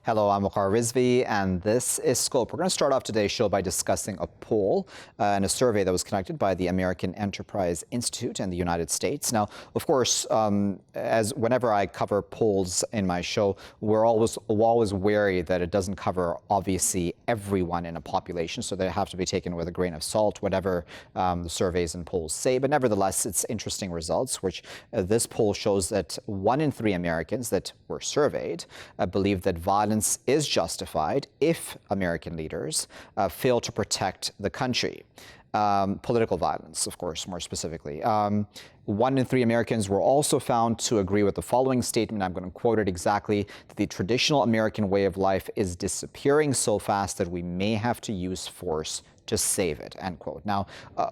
Hello, I'm Waqar Rizvi, and this is Scope. We're going to start off today's show by discussing a poll and a survey that was conducted by the American Enterprise Institute in the United States. Now, of course, as whenever I cover polls in my show, we're always wary that it doesn't cover, obviously, everyone in a population, so they have to be taken with a grain of salt, whatever the surveys and polls say. But nevertheless, it's interesting results, which this poll shows that 1 in 3 Americans that were surveyed believe that violence is justified if American leaders fail to protect the country. Political violence, of course, more specifically. 1 in 3 Americans were also found to agree with the following statement. I'm going to quote it exactly: that the traditional American way of life is disappearing so fast that we may have to use force to save it, end quote. Now,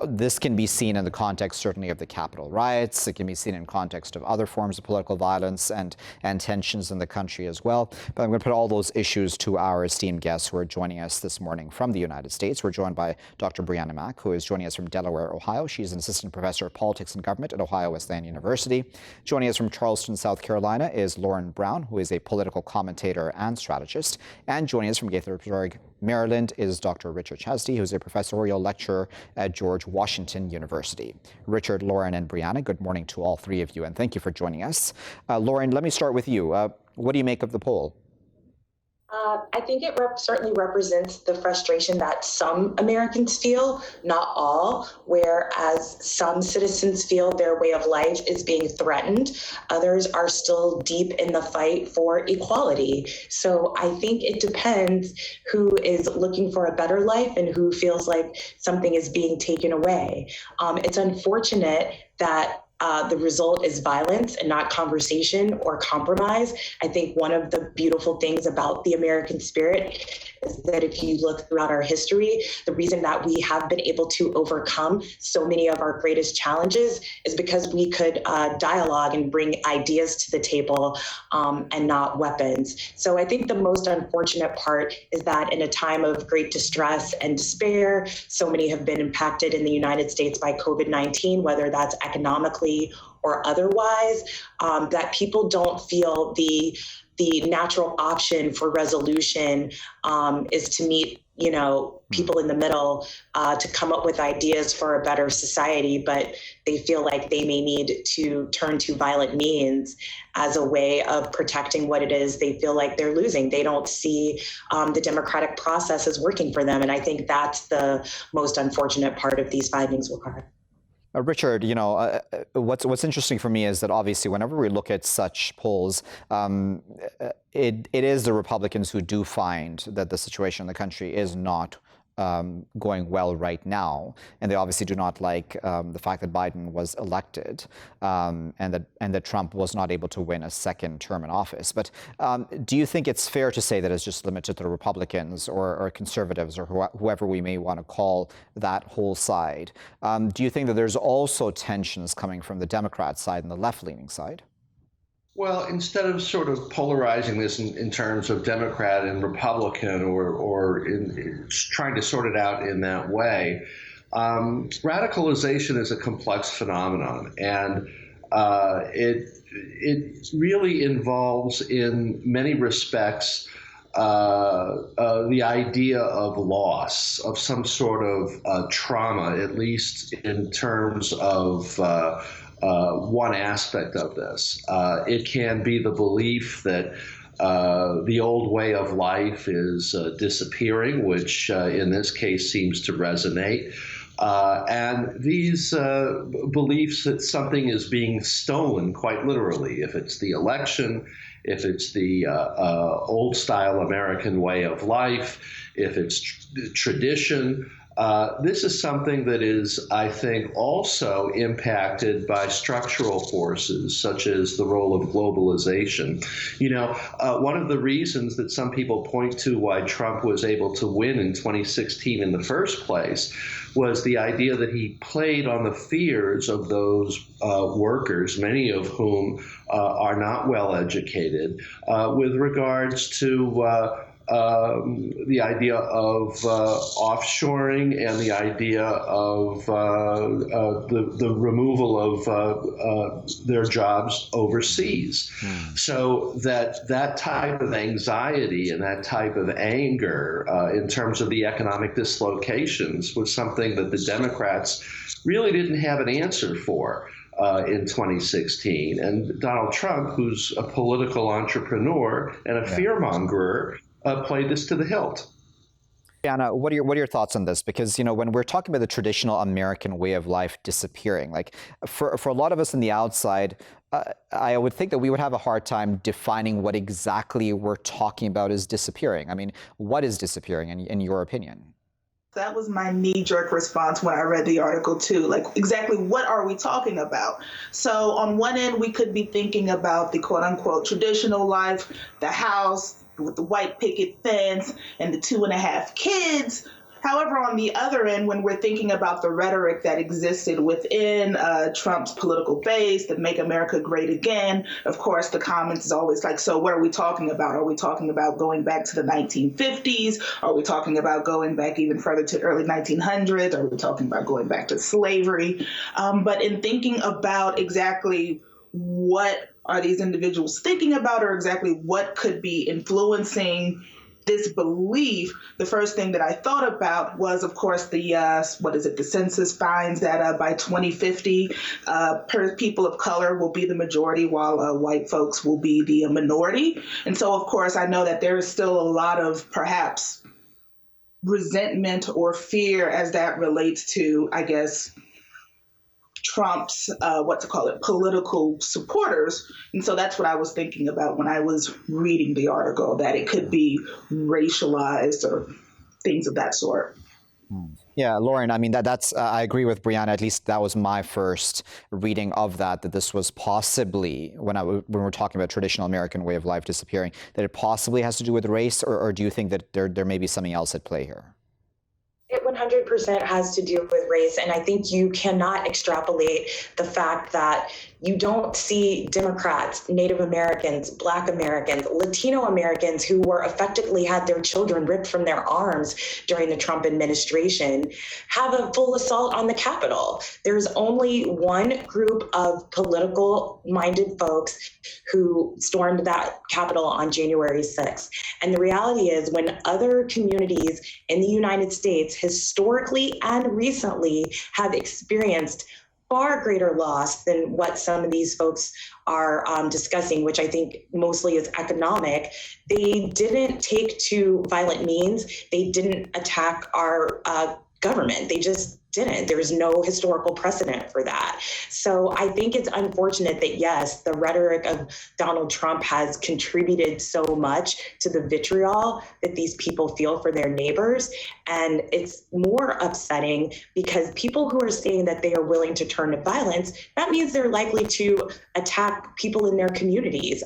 this can be seen in the context, certainly, of the Capitol riots. It can be seen in context of other forms of political violence and tensions in the country as well. But I'm going to put all those issues to our esteemed guests who are joining us this morning from the United States. We're joined by Dr. Brianna Mack, who is joining us from Delaware, Ohio. She's an assistant professor of politics and government at Ohio Wesleyan University. Joining us from Charleston, South Carolina, is Lauren Brown, who is a political commentator and strategist. And joining us from Gaithersburg, Maryland, is Dr. Richard Chasdi, who's a professorial lecturer at George Washington University. Richard, Lauren, and Brianna, good morning to all three of you, and thank you for joining us. Lauren, let me start with you. What do you make of the poll? I think it certainly represents the frustration that some Americans feel, not all, whereas some citizens feel their way of life is being threatened. Others are still deep in the fight for equality. So I think it depends who is looking for a better life and who feels like something is being taken away. It's unfortunate that the result is violence and not conversation or compromise. I think one of the beautiful things about the American spirit is that if you look throughout our history, the reason that we have been able to overcome so many of our greatest challenges is because we could dialogue and bring ideas to the table and not weapons. So I think the most unfortunate part is that in a time of great distress and despair, so many have been impacted in the United States by COVID-19, whether that's economically or otherwise, that people don't feel the natural option for resolution is to meet, people in the middle to come up with ideas for a better society, but they feel like they may need to turn to violent means as a way of protecting what it is they feel like they're losing. They don't see the democratic process as working for them, and I think that's the most unfortunate part of these findings, Waqar. Richard, what's interesting for me is that obviously whenever we look at such polls, it is the Republicans who do find that the situation in the country is not going well right now, and they obviously do not like the fact that Biden was elected and that Trump was not able to win a second term in office. But do you think it's fair to say that it's just limited to the Republicans or conservatives or whoever we may want to call that whole side? Do you think that there's also tensions coming from the Democrat side and the left-leaning side? Well, instead of sort of polarizing this in terms of Democrat and Republican or in trying to sort it out in that way, radicalization is a complex phenomenon, and it really involves, in many respects, the idea of loss, of some sort of trauma, at least in terms of one aspect of this. It can be the belief that the old way of life is disappearing, which in this case seems to resonate. And these beliefs that something is being stolen, quite literally, if it's the election, if it's the old-style American way of life, if it's tradition. This is something that is, I think, also impacted by structural forces, such as the role of globalization. One of the reasons that some people point to why Trump was able to win in 2016 in the first place was the idea that he played on the fears of those workers, many of whom are not well educated, with regards to the idea of offshoring and the idea of the removal of their jobs overseas. So that type of anxiety and that type of anger in terms of the economic dislocations was something that the Democrats really didn't have an answer for in 2016. And Donald Trump, who's a political entrepreneur and a fearmonger, played this to the hilt. Brianna, what are your thoughts on this? Because, when we're talking about the traditional American way of life disappearing, like for a lot of us on the outside, I would think that we would have a hard time defining what exactly we're talking about as disappearing. I mean, what is disappearing in your opinion? That was my knee-jerk response when I read the article too. Like, exactly what are we talking about? So on one end, we could be thinking about the quote-unquote traditional life, the house with the white picket fence and the 2.5 kids. However, on the other end, when we're thinking about the rhetoric that existed within Trump's political base, the Make America Great Again, of course, the comments is always like, so what are we talking about? Are we talking about going back to the 1950s? Are we talking about going back even further to early 1900s? Are we talking about going back to slavery? But in thinking about exactly what are these individuals thinking about, or exactly what could be influencing this belief, the first thing that I thought about was, of course, the census finds that by 2050, people of color will be the majority while white folks will be the minority. And so, of course, I know that there is still a lot of perhaps resentment or fear as that relates to, I guess, Trump's, political supporters. And so that's what I was thinking about when I was reading the article, that it could be racialized or things of that sort. Yeah, Lauren, I mean, that's I agree with Brianna. At least that was my first reading of that this was possibly, when we're talking about traditional American way of life disappearing, that it possibly has to do with race, or do you think that there may be something else at play here? It 100% has to do with race. And I think you cannot extrapolate the fact that you don't see Democrats, Native Americans, Black Americans, Latino Americans who were effectively had their children ripped from their arms during the Trump administration have a full assault on the Capitol. There's only one group of political-minded folks who stormed that Capitol on January 6th. And the reality is, when other communities in the United States historically and recently have experienced far greater loss than what some of these folks are discussing, which I think mostly is economic, they didn't take to violent means. They didn't attack our government. They just didn't. There's no historical precedent for that. So I think it's unfortunate that, yes, the rhetoric of Donald Trump has contributed so much to the vitriol that these people feel for their neighbors. And it's more upsetting because people who are saying that they are willing to turn to violence, that means they're likely to attack people in their communities.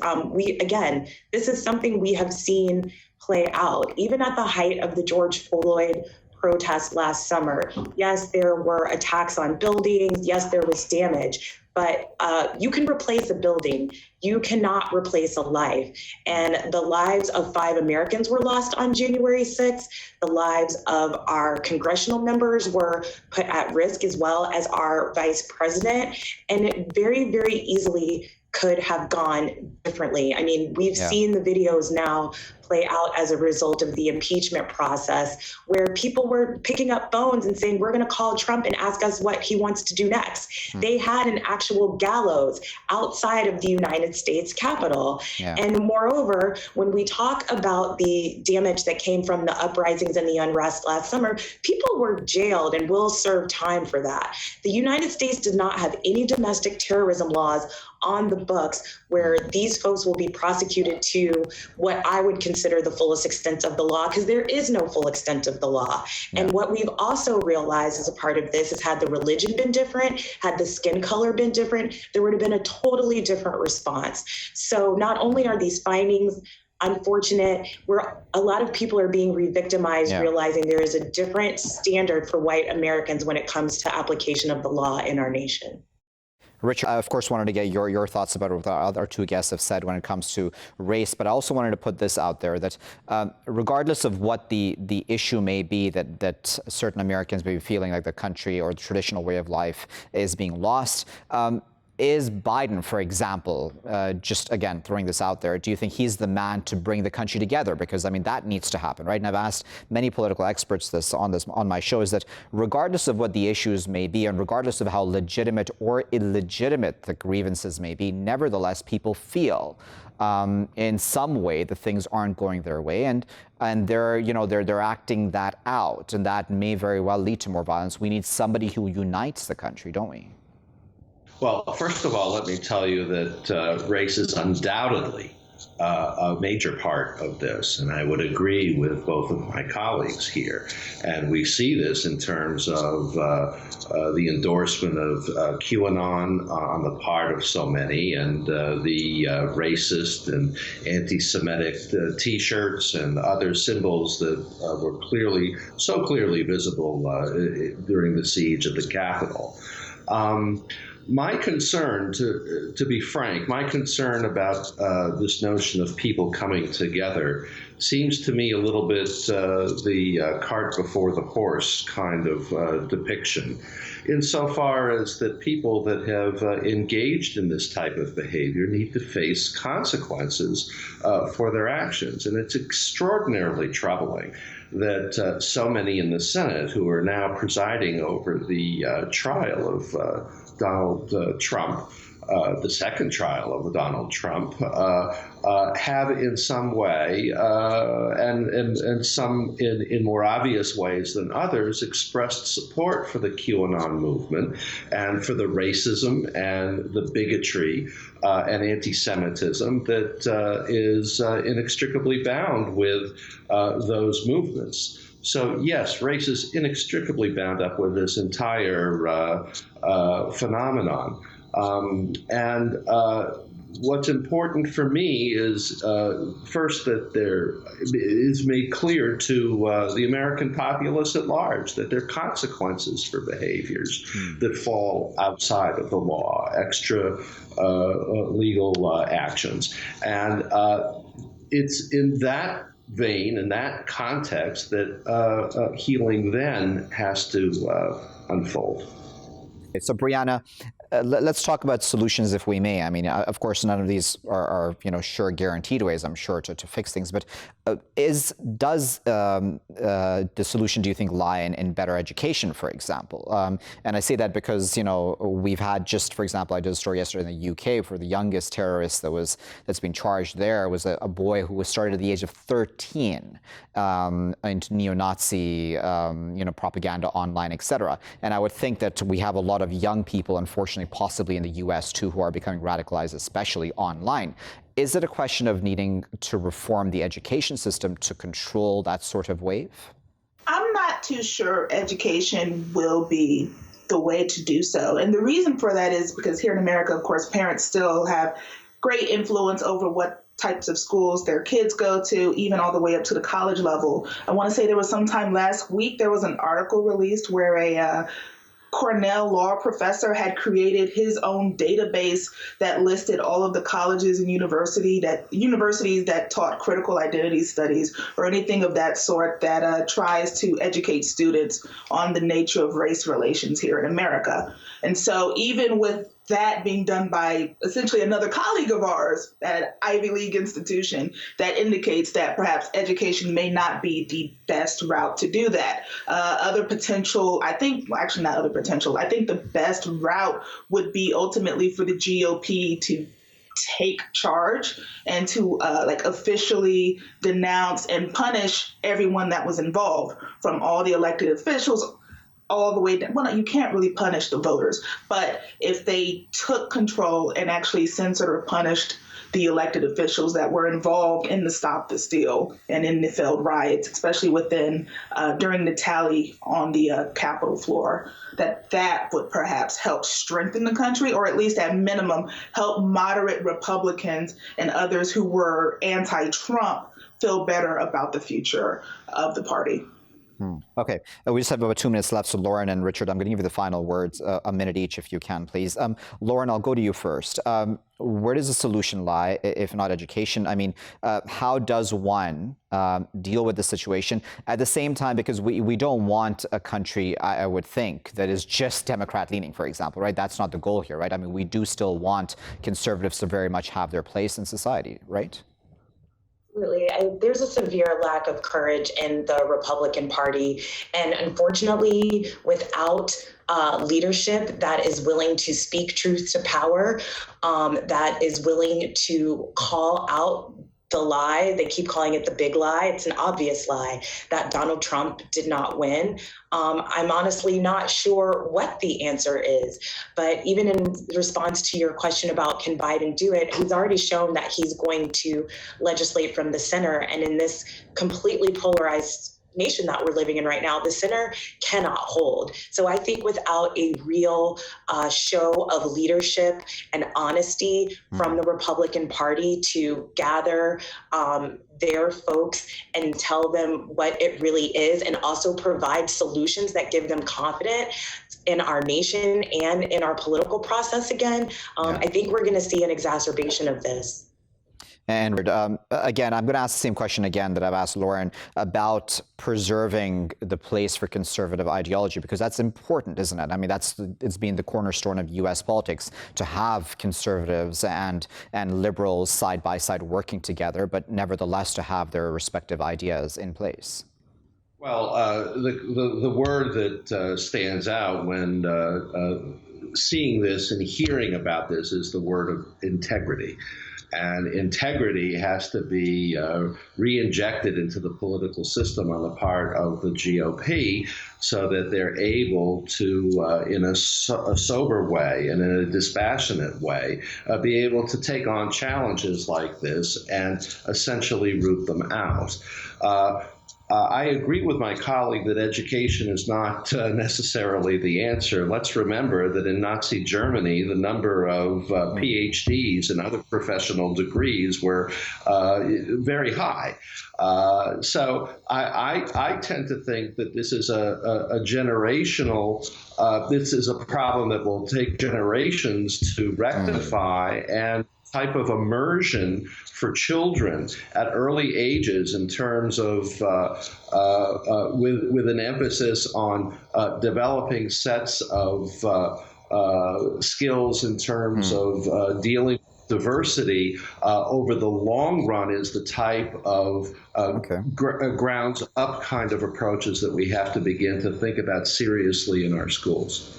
This is something we have seen play out, even at the height of the George Floyd protest last summer. Yes, there were attacks on buildings. Yes, there was damage, but you can replace a building. You cannot replace a life. And the lives of 5 Americans were lost on January 6th. The lives of our congressional members were put at risk, as well as our vice president. And it very, very easily could have gone differently. I mean, we've seen the videos now play out as a result of the impeachment process, where people were picking up phones and saying, we're going to call Trump and ask us what he wants to do next. They had an actual gallows outside of the United States Capitol. And moreover, when we talk about the damage that came from the uprisings and the unrest last summer, people were jailed and will serve time for that. The United States did not have any domestic terrorism laws on the books where these folks will be prosecuted to what I would consider the fullest extent of the law, because there is no full extent of the law. And what we've also realized as a part of this is, had the religion been different, had the skin color been different, there would have been a totally different response. So not only are these findings unfortunate, a lot of people are being re-victimized, realizing there is a different standard for white Americans when it comes to application of the law in our nation. Richard, I of course wanted to get your thoughts about what our other two guests have said when it comes to race, but I also wanted to put this out there that regardless of what the issue may be that certain Americans may be feeling like the country or the traditional way of life is being lost, is Biden, for example, just again throwing this out there, do you think he's the man to bring the country together? Because I mean that needs to happen, right? And I've asked many political experts on my show, is that regardless of what the issues may be, and regardless of how legitimate or illegitimate the grievances may be, nevertheless people feel in some way that things aren't going their way, and they're acting that out, and that may very well lead to more violence. We need somebody who unites the country, don't we? Well, first of all, let me tell you that race is undoubtedly a major part of this, and I would agree with both of my colleagues here. And we see this in terms of the endorsement of QAnon on the part of so many, and the racist and anti-Semitic T-shirts and other symbols that were so clearly visible during the siege of the Capitol. My concern, to be frank, my concern about this notion of people coming together seems to me a little bit the cart before the horse kind of depiction, insofar as that people that have engaged in this type of behavior need to face consequences for their actions. And it's extraordinarily troubling that so many in the Senate, who are now presiding over the trial of Donald Trump, the second trial of Donald Trump, have in some way, and some in more obvious ways than others, expressed support for the QAnon movement and for the racism and the bigotry and anti-Semitism that is inextricably bound with those movements. So yes, race is inextricably bound up with this entire phenomenon. What's important for me is first that there is made clear to the American populace at large that there are consequences for behaviors that fall outside of the law, extra legal actions. And it's in that vein, in that context, that healing then has to unfold. So, Brianna, let's talk about solutions, if we may. I mean, of course, none of these are sure guaranteed ways, I'm sure, to fix things. But does the solution, do you think, lie in better education, for example? And I say that because we've had, just for example, I did a story yesterday in the UK for the youngest terrorist that's been charged there was a boy who was started at the age of 13 into neo-Nazi propaganda online, etc. And I would think that we have a lot of young people, unfortunately, possibly in the U.S. too, who are becoming radicalized, especially online. Is it a question of needing to reform the education system to control that sort of wave? I'm not too sure education will be the way to do so. And the reason for that is because here in America, of course, parents still have great influence over what types of schools their kids go to, even all the way up to the college level. I want to say there was sometime last week, there was an article released where a Cornell law professor had created his own database that listed all of the colleges and universities that taught critical identity studies or anything of that sort that tries to educate students on the nature of race relations here in America. And so even with that being done by essentially another colleague of ours at an Ivy League institution, that indicates that perhaps education may not be the best route to do that. I think the best route would be ultimately for the GOP to take charge and to officially denounce and punish everyone that was involved, from all the elected officials all the way down. Well, no, you can't really punish the voters, but if they took control and actually censored or punished the elected officials that were involved in the Stop the Steal and in the failed riots, especially during the tally on the Capitol floor, that would perhaps help strengthen the country, or at least at minimum help moderate Republicans and others who were anti-Trump feel better about the future of the party. Okay, we just have about 2 minutes left, so Lauren and Richard, I'm going to give you the final words, a minute each if you can, please. Lauren, I'll go to you first. Where does the solution lie, if not education? I mean, how does one deal with the situation at the same time? Because we don't want a country, I would think, that is just Democrat-leaning, for example, right? That's not the goal here, right? I mean, we do still want conservatives to very much have their place in society, right? Absolutely. There's a severe lack of courage in the Republican Party. And unfortunately, without leadership that is willing to speak truth to power, that is willing to call out the lie, they keep calling it the big lie. It's an obvious lie that Donald Trump did not win. I'm honestly not sure what the answer is. But even in response to your question about can Biden do it, he's already shown that he's going to legislate from the center. And in this completely polarized nation that we're living in right now, the center cannot hold. So I think without a real show of leadership and honesty from the Republican Party to gather their folks and tell them what it really is, and also provide solutions that give them confidence in our nation and in our political process again, I think we're going to see an exacerbation of this. And again, I'm going to ask the same question again that I've asked Lauren about preserving the place for conservative ideology, because that's important, isn't it? I mean, it's been the cornerstone of U.S. politics to have conservatives and liberals side by side working together, but nevertheless to have their respective ideas in place. Well, the word that stands out when seeing this and hearing about this is the word of integrity. And integrity has to be re-injected into the political system on the part of the GOP so that they're able to, in a sober way and in a dispassionate way, be able to take on challenges like this and essentially root them out. I agree with my colleague that education is not necessarily the answer. Let's remember that in Nazi Germany, the number of PhDs and other professional degrees were very high. So I tend to think that this is a generational, this is a problem that will take generations to rectify, and type of immersion for children at early ages in terms of with an emphasis on developing sets of skills in terms of dealing with diversity over the long run is the type of grounds up kind of approaches that we have to begin to think about seriously in our schools.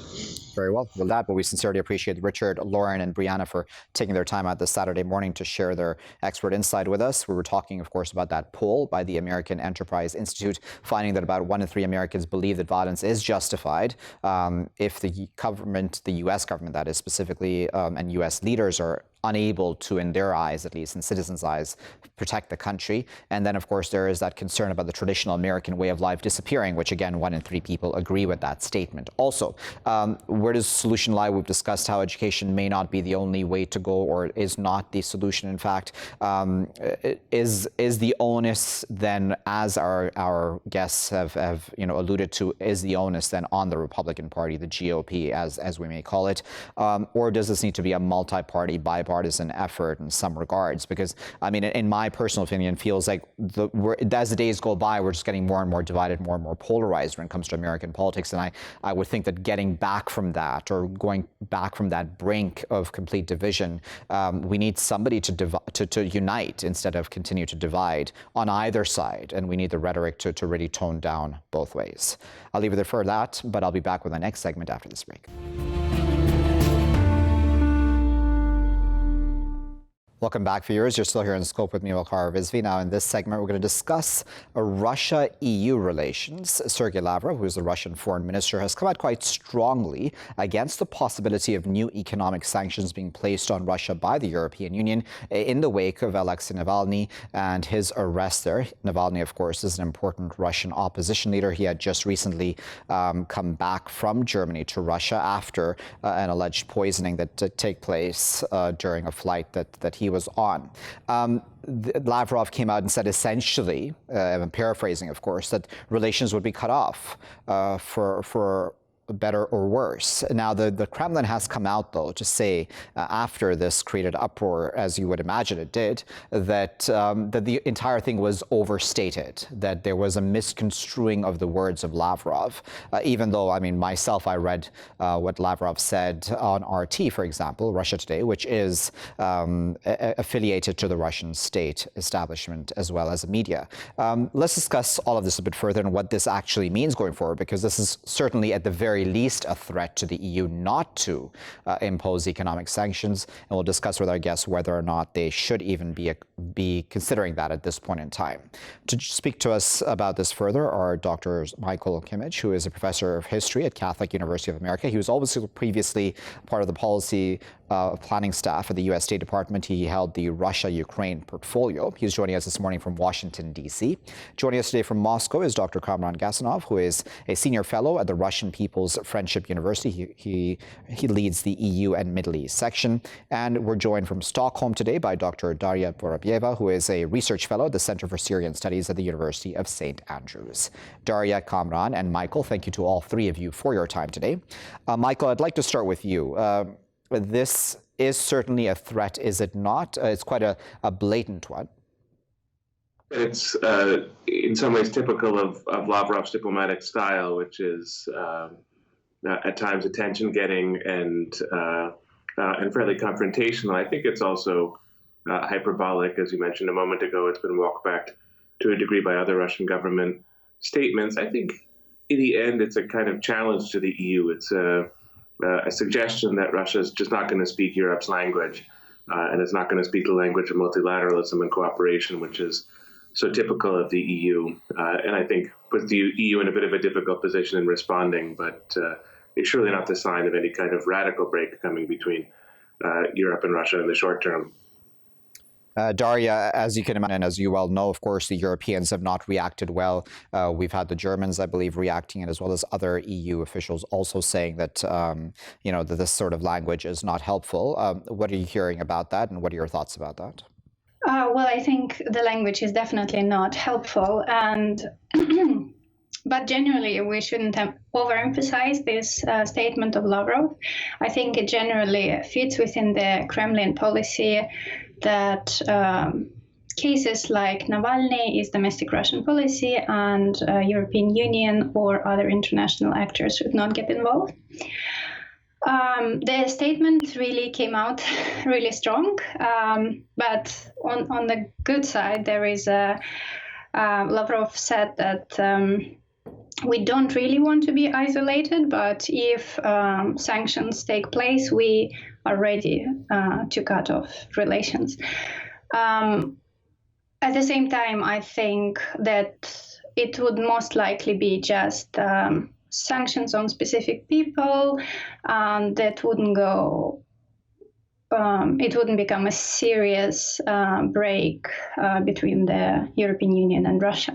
Very well. With that, but we sincerely appreciate Richard, Lauren, and Brianna for taking their time out this Saturday morning to share their expert insight with us. We were talking, of course, about that poll by the American Enterprise Institute, finding that about 1 in 3 Americans believe that violence is justified if the government, the U.S. government, that is specifically, and U.S. leaders are unable to, in their eyes, at least in citizens' eyes, protect the country. And then, of course, there is that concern about the traditional American way of life disappearing, which, again, 1 in 3 people agree with that statement. Also, where does the solution lie? We've discussed how education may not be the only way to go, or is not the solution, in fact. Is the onus then, as our guests have alluded to, is the onus then on the Republican Party, the GOP, as we may call it? Or does this need to be a multi-party, bipartisan effort in some regards? Because, I mean, in my personal opinion, feels like as the days go by, we're just getting more and more divided, more and more polarized when it comes to American politics. And I would think that getting back from that, or going back from that brink of complete division, we need somebody to unite instead of continue to divide on either side. And we need the rhetoric to really tone down both ways. I'll leave it there for that, but I'll be back with my next segment after this break. Welcome back, viewers. You're still here in Scope with me, Waqar Rizvi. Now, in this segment, we're going to discuss Russia-EU relations. Sergei Lavrov, who is the Russian foreign minister, has come out quite strongly against the possibility of new economic sanctions being placed on Russia by the European Union in the wake of Alexei Navalny and his arrest there. Navalny, of course, is an important Russian opposition leader. He had just recently come back from Germany to Russia after an alleged poisoning that took place during a flight that he was on. Lavrov came out and said essentially, I'm paraphrasing, of course, that relations would be cut off for better or worse. Now, the Kremlin has come out, though, to say after this created uproar, as you would imagine it did, that that the entire thing was overstated, that there was a misconstruing of the words of Lavrov. Even though, I mean, myself, I read what Lavrov said on RT, for example, Russia Today, which is affiliated to the Russian state establishment as well as the media. Let's discuss all of this a bit further and what this actually means going forward, because this is certainly at the very least a threat to the EU not to impose economic sanctions, and we'll discuss with our guests whether or not they should even be considering that at this point in time. To speak to us about this further are Dr. Michael Kimmage, who is a professor of history at Catholic University of America. He was also previously part of the policy planning staff at the U.S. State Department. He held the Russia-Ukraine portfolio. He's joining us this morning from Washington, D.C. Joining us today from Moscow is Dr. Kamran Gasanov, who is a senior fellow at the Russian People's Friendship University. He leads the EU and Middle East section. And we're joined from Stockholm today by Dr. Daria, who is a research fellow at the Center for Syrian Studies at the University of St. Andrews. Daria, Kamran, and Michael, thank you to all three of you for your time today. Michael, I'd like to start with you. This is certainly a threat, is it not? It's quite a blatant one. It's in some ways typical of Lavrov's diplomatic style, which is at times attention-getting and fairly confrontational. I think it's also hyperbolic, as you mentioned a moment ago. It's been walked back to a degree by other Russian government statements. I think in the end, it's a kind of challenge to the EU. It's a suggestion that Russia is just not going to speak Europe's language, and it's not going to speak the language of multilateralism and cooperation, which is so typical of the EU. And I think puts the EU in a bit of a difficult position in responding, but it's surely not the sign of any kind of radical break coming between Europe and Russia in the short term. Daria, as you can imagine, and as you well know, of course, the Europeans have not reacted well. We've had the Germans, I believe, reacting, and as well as other EU officials also saying that, that this sort of language is not helpful. What are you hearing about that, and what are your thoughts about that? Well, I think the language is definitely not helpful, and but generally we shouldn't have overemphasized this statement of Lavrov. I think it generally fits within the Kremlin policy that cases like Navalny is domestic Russian policy, and European Union or other international actors should not get involved. The statement really came out really strong, but on the good side, there is Lavrov said that we don't really want to be isolated, but if sanctions take place, we are ready to cut off relations. At the same time, I think that it would most likely be just sanctions on specific people, that wouldn't go. It wouldn't become a serious break between the European Union and Russia.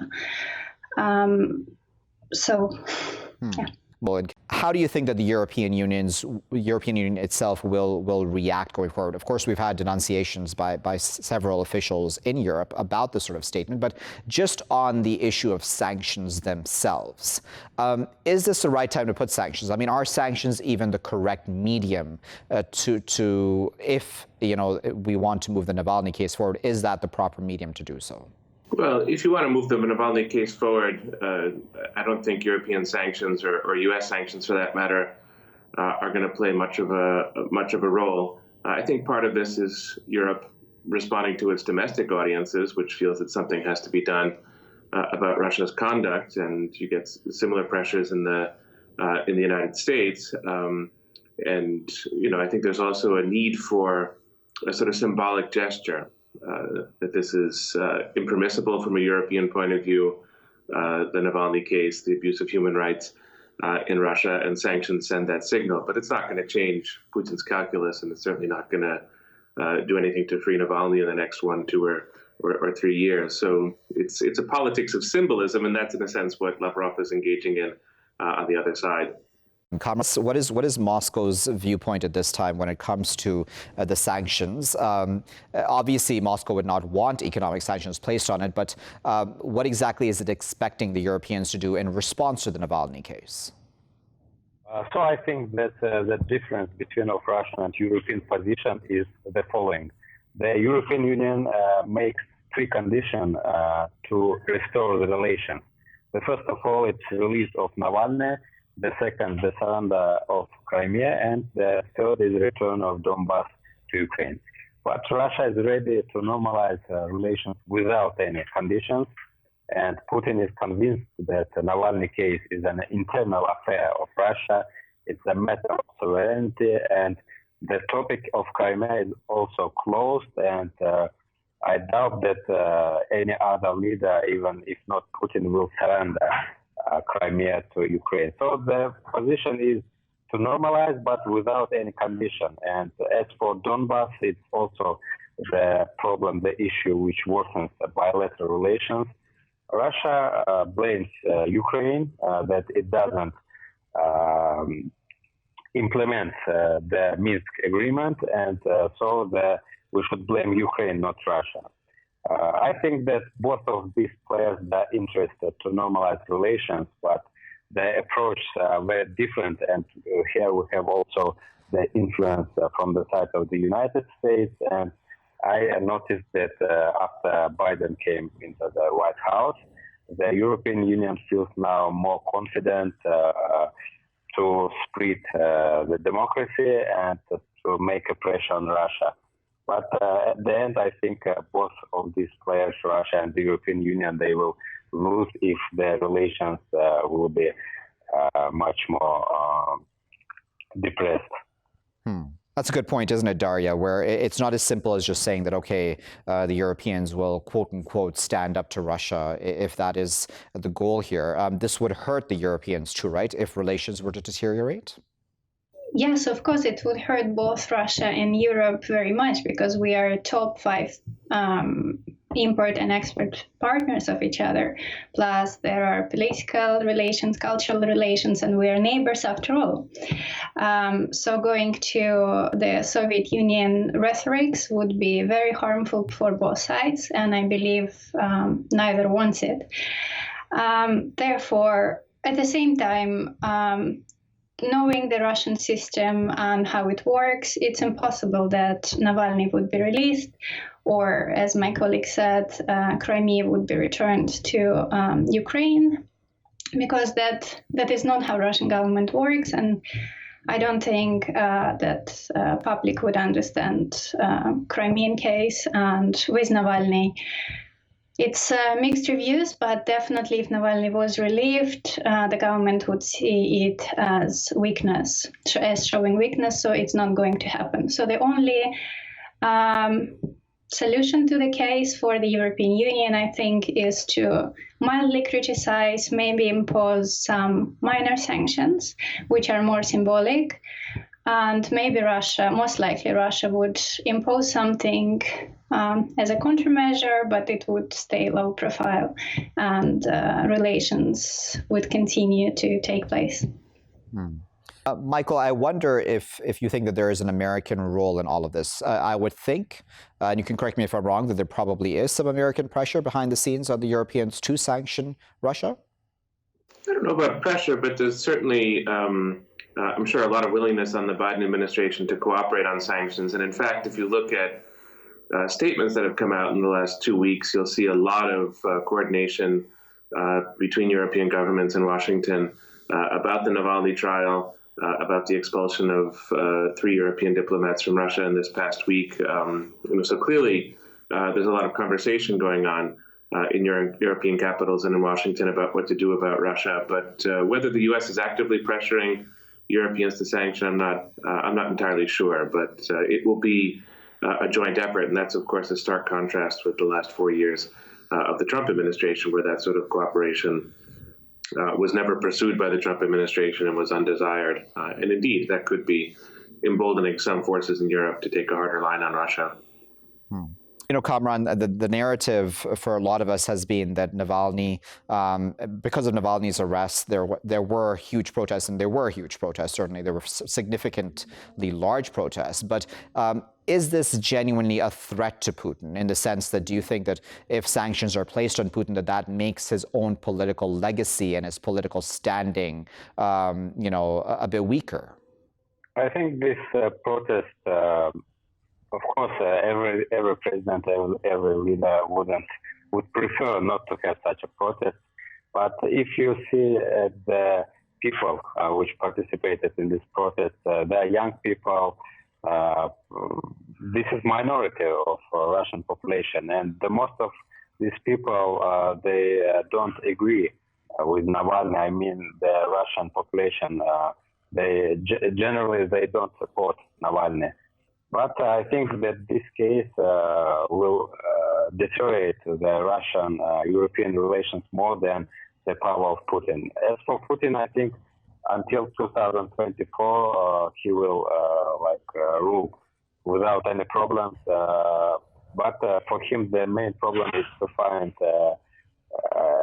Yeah. Well, how do you think that the European Union itself will react going forward? Of course, we've had denunciations by several officials in Europe about this sort of statement, but just on the issue of sanctions themselves, is this the right time to put sanctions? I mean, are sanctions even the correct medium to if we want to move the Navalny case forward? Is that the proper medium to do so? Well, if you want to move the Navalny case forward, I don't think European sanctions or U.S. sanctions, for that matter, are going to play much of a role. I think part of this is Europe responding to its domestic audiences, which feels that something has to be done about Russia's conduct, and you get similar pressures in the United States. And I think there's also a need for a sort of symbolic gesture. That this is impermissible from a European point of view, the Navalny case, the abuse of human rights in Russia, and sanctions send that signal. But it's not going to change Putin's calculus, and it's certainly not going to do anything to free Navalny in the next 1, 2, or 3 years. So it's a politics of symbolism, and that's in a sense what Lavrov is engaging in on the other side. Kamran, what is Moscow's viewpoint at this time when it comes to the sanctions? Obviously, Moscow would not want economic sanctions placed on it, but what exactly is it expecting the Europeans to do in response to the Navalny case? So I think that the difference between of Russian and European position is the following. The European Union makes three conditions to restore the relations. The first of all, it's release of Navalny. The second, the surrender of Crimea. And the third is return of Donbass to Ukraine. But Russia is ready to normalize relations without any conditions. And Putin is convinced that the Navalny case is an internal affair of Russia. It's a matter of sovereignty, and the topic of Crimea is also closed. And I doubt that any other leader, even if not Putin, will surrender Crimea to Ukraine. So the position is to normalize, but without any condition. And as for Donbass, it's also the problem, the issue which worsens bilateral relations. Russia blames Ukraine that it doesn't implement the Minsk agreement, and so we should blame Ukraine, not Russia. I think that both of these players are interested to normalize relations, but the approach are very different, and here we have also the influence from the side of the United States. And I noticed that after Biden came into the White House, the European Union feels now more confident to spread the democracy and to make a pressure on Russia. But at the end, I think both of these players, Russia and the European Union, they will lose if the relations will be much more depressed. That's a good point, isn't it, Daria, where it's not as simple as just saying that, okay, the Europeans will, quote unquote, stand up to Russia, if that is the goal here. This would hurt the Europeans too, right, if relations were to deteriorate? Yes, of course, it would hurt both Russia and Europe very much, because we are top 5 import and export partners of each other. Plus, there are political relations, cultural relations, and we are neighbors after all. So going to the Soviet Union rhetorics would be very harmful for both sides, and I believe neither wants it. Therefore, at the same time, knowing the Russian system and how it works, it's impossible that Navalny would be released, or, as my colleague said, Crimea would be returned to Ukraine, because that is not how Russian government works, and I don't think that public would understand Crimean case. And with Navalny, it's mixed reviews, but definitely if Navalny was relieved, the government would see it as weakness, as showing weakness, so it's not going to happen. So the only solution to the case for the European Union, I think, is to mildly criticize, maybe impose some minor sanctions, which are more symbolic. And maybe Russia, most likely Russia, would impose something as a countermeasure, but it would stay low profile, and relations would continue to take place. Michael, I wonder if you think that there is an American role in all of this. I would think, and you can correct me if I'm wrong, that there probably is some American pressure behind the scenes on the Europeans to sanction Russia. I don't know about pressure, but there's certainly, I'm sure, a lot of willingness on the Biden administration to cooperate on sanctions. And in fact, if you look at statements that have come out in the last 2 weeks, you'll see a lot of coordination between European governments and Washington about the Navalny trial, about the expulsion of 3 European diplomats from Russia in this past week. So clearly, there's a lot of conversation going on in European capitals and in Washington about what to do about Russia. But whether the U.S. is actively pressuring Europeans to sanction, I'm not entirely sure. But it will be a joint effort, and that's, of course, a stark contrast with the last 4 years of the Trump administration, where that sort of cooperation was never pursued by the Trump administration and was undesired. And indeed, that could be emboldening some forces in Europe to take a harder line on Russia. You know, Kamran, the narrative for a lot of us has been that Navalny, because of Navalny's arrest, there were huge protests, and there were huge protests. Certainly, there were significantly large protests. But is this genuinely a threat to Putin, in the sense that, do you think that if sanctions are placed on Putin, that makes his own political legacy and his political standing, a bit weaker? I think this protest. Of course, every president, every leader would prefer not to have such a protest. But if you see the people which participated in this protest, they are young people. This is minority of Russian population, and the most of these people they don't agree with Navalny. I mean, the Russian population. They generally don't support Navalny. But I think that this case will deteriorate the Russian-European relations more than the power of Putin. As for Putin, I think until 2024 he will rule without any problems. But for him, the main problem is to find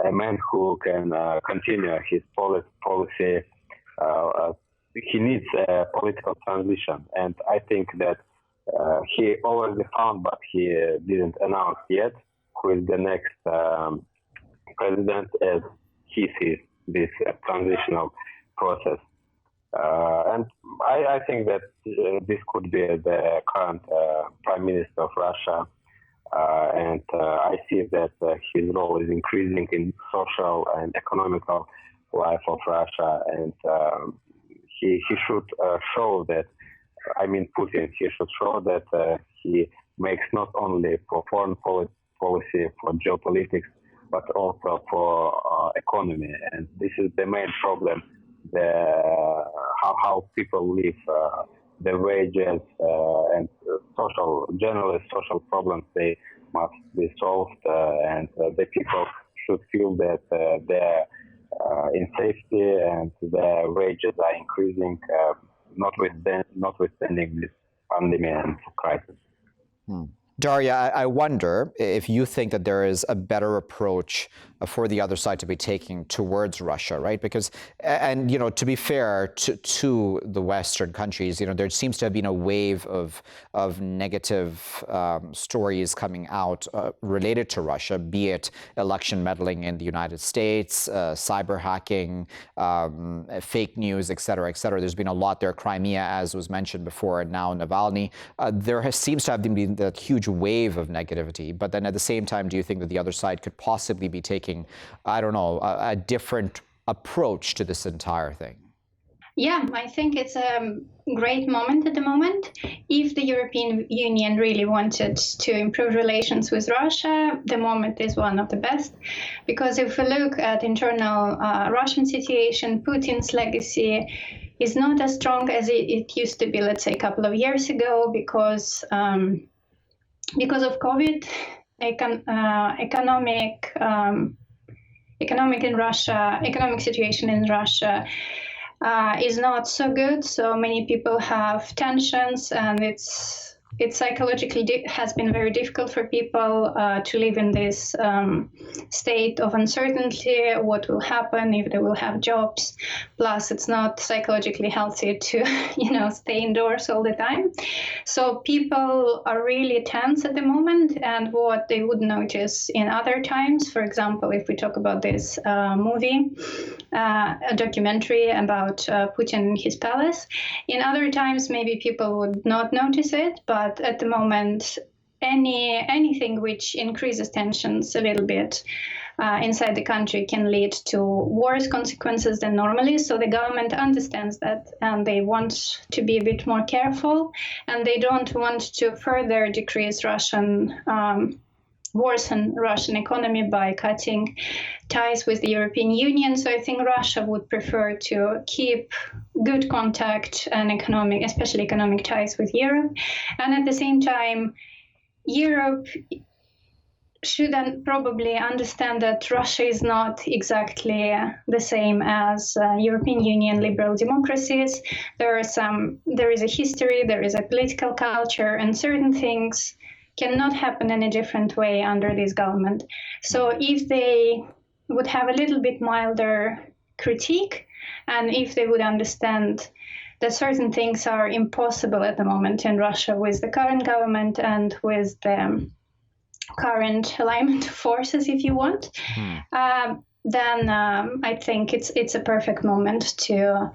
a man who can continue his policy. He needs a political transition, and I think that he already found, but he didn't announce yet, who is the next president as he sees this transitional process. And I think that this could be the current prime minister of Russia. And I see that his role is increasing in social and economical life of Russia. And he should show that, Putin, he should show that he makes not only for foreign policy, for geopolitics, but also for economy. And this is the main problem, how people live, the wages and generally social problems, they must be solved, and the people should feel that they're in safety and their wages are increasing, notwithstanding this pandemic and crisis. Daria, I wonder if you think that there is a better approach for the other side to be taking towards Russia, right? Because, and to be fair to the Western countries, there seems to have been a wave of negative stories coming out related to Russia, be it election meddling in the United States, cyber hacking, fake news, et cetera, et cetera. There's been a lot there. Crimea, as was mentioned before, and now Navalny. Seems to have been that huge wave of negativity. But then at the same time, do you think that the other side could possibly be taking, a different approach to this entire thing? Yeah, I think it's a great moment at the moment. If the European Union really wanted to improve relations with Russia, the moment is one of the best. Because if we look at internal Russian situation, Putin's legacy is not as strong as it used to be, let's say, a couple of years ago, because of COVID, economic situation in Russia is not so good. So many people have tensions, and it's psychologically has been very difficult for people to live in this state of uncertainty. What will happen if they will have jobs? Plus, it's not psychologically healthy to, stay indoors all the time. So people are really tense at the moment, and what they would notice in other times, for example, if we talk about this movie, a documentary about Putin and his palace, in other times maybe people would not notice it, but at the moment, anything which increases tensions a little bit inside the country can lead to worse consequences than normally. So the government understands that, and they want to be a bit more careful, and they don't want to further worsen Russian economy by cutting ties with the European Union. So I think Russia would prefer to keep good contact and especially economic ties with Europe. And at the same time, Europe should probably understand that Russia is not exactly the same as European Union liberal democracies. There is a history, there is a political culture, and certain things cannot happen in a different way under this government. So if they would have a little bit milder critique, and if they would understand that certain things are impossible at the moment in Russia with the current government and with the current alignment of forces, if you want, then I think it's a perfect moment to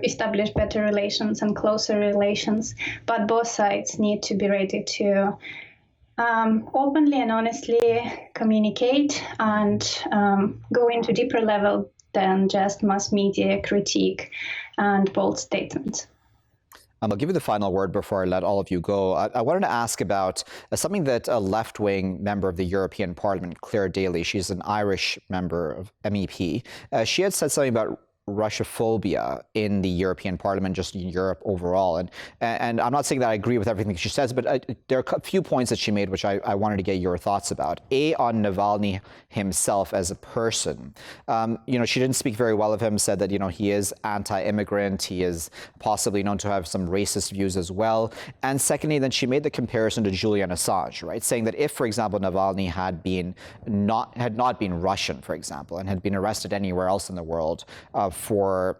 establish better relations and closer relations. But both sides need to be ready to openly and honestly communicate and go into deeper level than just mass media critique and bold statements. I'll give you the final word before I let all of you go. I wanted to ask about something that a left-wing member of the European Parliament, Claire Daly, she's an Irish member of MEP, she had said something about Russophobia in the European Parliament, just in Europe overall. And I'm not saying that I agree with everything she says, but there are a few points that she made which I wanted to get your thoughts about. On Navalny himself as a person. She didn't speak very well of him, said that, he is anti-immigrant, he is possibly known to have some racist views as well. And secondly, then she made the comparison to Julian Assange, right? Saying that if, for example, Navalny had not been Russian, for example, and had been arrested anywhere else in the world, for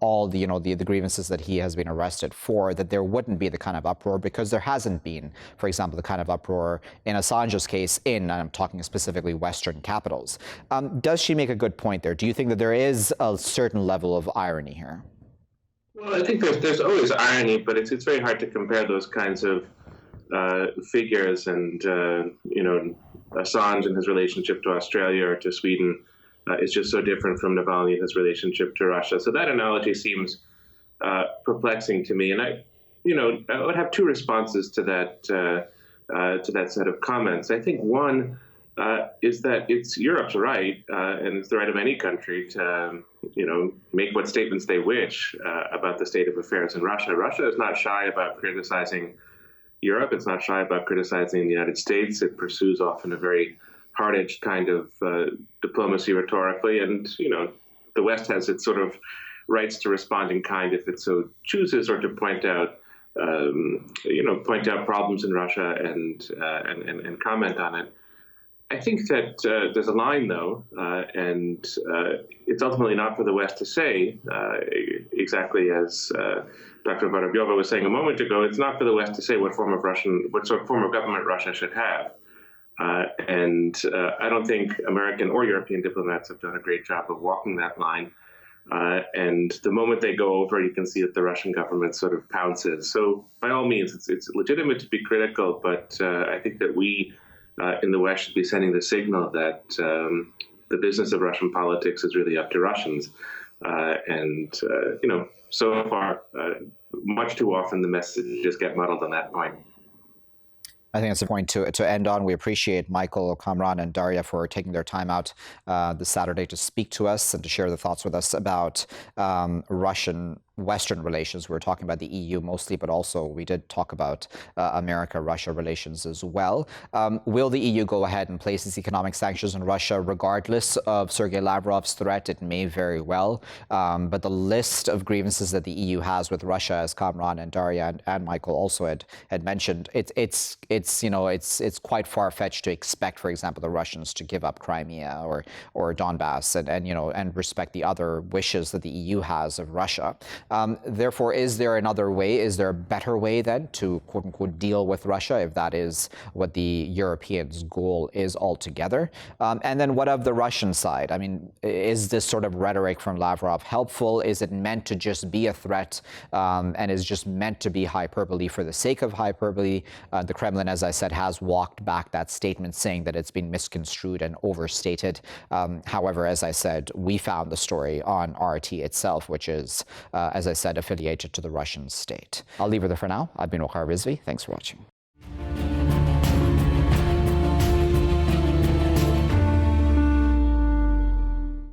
all the grievances that he has been arrested for, that there wouldn't be the kind of uproar, because there hasn't been, for example, the kind of uproar in Assange's case and I'm talking specifically Western capitals. Does she make a good point there? Do you think that there is a certain level of irony here? Well, I think there's always irony, but it's very hard to compare those kinds of figures and, Assange and his relationship to Australia or to Sweden is just so different from Navalny and his relationship to Russia. So that analogy seems perplexing to me. And I would have two responses to that set of comments. I think one is that it's Europe's right, and it's the right of any country to, make what statements they wish about the state of affairs in Russia. Russia is not shy about criticizing Europe. It's not shy about criticizing the United States. It pursues often a very hard-edged kind of diplomacy rhetorically, and the West has its sort of rights to respond in kind if it so chooses, or to point out problems in Russia and comment on it. I think that there's a line, though, and it's ultimately not for the West to say, exactly as Dr. Vorobyeva was saying a moment ago. It's not for the West to say what sort of form of government Russia should have. And I don't think American or European diplomats have done a great job of walking that line. And the moment they go over, you can see that the Russian government sort of pounces. So by all means, it's legitimate to be critical, but I think that we in the West should be sending the signal that the business of Russian politics is really up to Russians. So far, much too often the messages get muddled on that point. I think that's a point to end on. We appreciate Michael, Kamran, and Daria for taking their time out this Saturday to speak to us and to share their thoughts with us about Russian-Western relations. We were talking about the EU mostly, but also we did talk about America-Russia relations as well. Will the EU go ahead and place its economic sanctions on Russia regardless of Sergei Lavrov's threat? It may very well. But the list of grievances that the EU has with Russia, as Kamran and Daria and Michael also had mentioned, it's quite far-fetched to expect, for example, the Russians to give up Crimea or Donbass and respect the other wishes that the EU has of Russia. Therefore, is there another way? Is there a better way then to quote-unquote deal with Russia, if that is what the Europeans' goal is altogether? And then what of the Russian side? I mean, is this sort of rhetoric from Lavrov helpful? Is it meant to just be a threat and is just meant to be hyperbole for the sake of hyperbole? The Kremlin, as I said, has walked back that statement, saying that it's been misconstrued and overstated. However, as I said, we found the story on RT itself, which is, as I said, affiliated to the Russian state. I'll leave it there for now. I've been Waqar Rizvi. Thanks for watching.